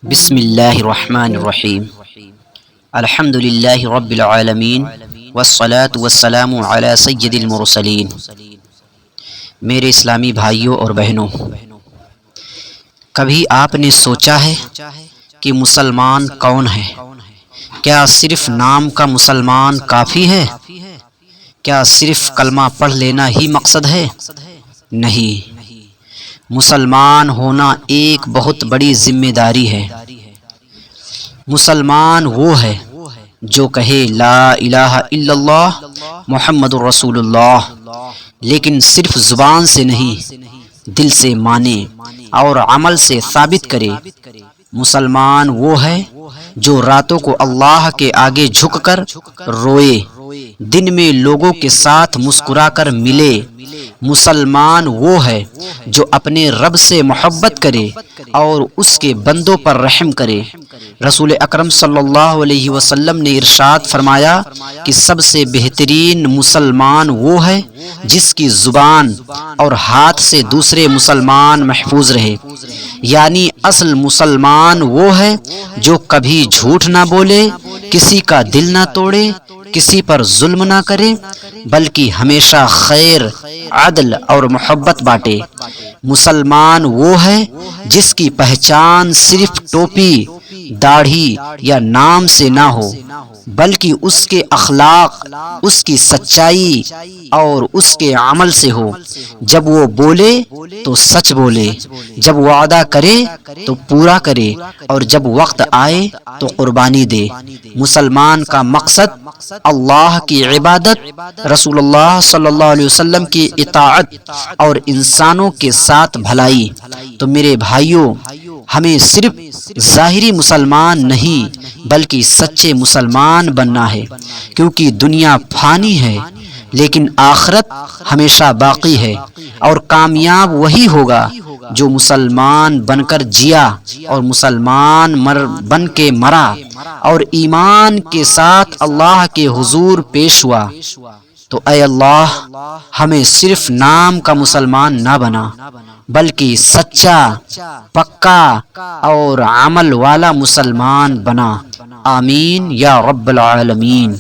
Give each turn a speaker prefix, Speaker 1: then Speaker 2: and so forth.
Speaker 1: بسم اللہ الرحمن الرحیم الحمد للہ رب العالمین والصلاة والسلام علی سید المرسلین۔ میرے اسلامی بھائیوں اور بہنوں، کبھی آپ نے سوچا ہے کہ مسلمان کون ہے؟ کیا صرف نام کا مسلمان کافی ہے؟ کیا صرف کلمہ پڑھ لینا ہی مقصد ہے؟ نہیں، مسلمان ہونا ایک بہت بڑی ذمہ داری ہے۔ مسلمان وہ ہے جو کہے لا الہ الا اللہ محمد رسول اللہ، لیکن صرف زبان سے نہیں، دل سے مانے اور عمل سے ثابت کرے۔ مسلمان وہ ہے جو راتوں کو اللہ کے آگے جھک کر روئے، دن میں لوگوں کے ساتھ مسکرا کر ملے۔ مسلمان وہ ہے جو اپنے رب سے محبت کرے اور اس کے بندوں پر رحم کرے۔ رسول اکرم صلی اللہ علیہ وسلم نے ارشاد فرمایا کہ سب سے بہترین مسلمان وہ ہے جس کی زبان اور ہاتھ سے دوسرے مسلمان محفوظ رہے، یعنی اصل مسلمان وہ ہے جو کبھی جھوٹ نہ بولے، کسی کا دل نہ توڑے، کسی پر ظلم نہ کرے، بلکہ ہمیشہ خیر، عدل اور محبت بانٹے۔ مسلمان وہ ہے جس کی پہچان صرف ٹوپی، داڑھی یا نام سے نہ ہو، بلکہ اس کے اخلاق، اس کی سچائی اور اس کے عمل سے ہو۔ جب وہ بولے تو سچ بولے، جب وعدہ کرے تو پورا کرے، اور جب وقت آئے تو قربانی دے۔ مسلمان کا مقصد اللہ کی عبادت، رسول اللہ صلی اللہ علیہ وسلم کی اطاعت اور انسانوں کے ساتھ بھلائی۔ تو میرے بھائیوں، ہمیں صرف ظاہری مسلمان نہیں بلکہ سچے مسلمان بننا ہے، کیونکہ دنیا فانی ہے لیکن آخرت ہمیشہ باقی ہے، اور کامیاب وہی ہوگا جو مسلمان بن کر جیا اور مسلمان بن کے مرا اور ایمان کے ساتھ اللہ کے حضور پیش ہوا۔ تو اے اللہ، ہمیں صرف نام کا مسلمان نہ بنا بلکہ سچا، پکا اور عمل والا مسلمان بنا۔ آمین یا رب العالمین۔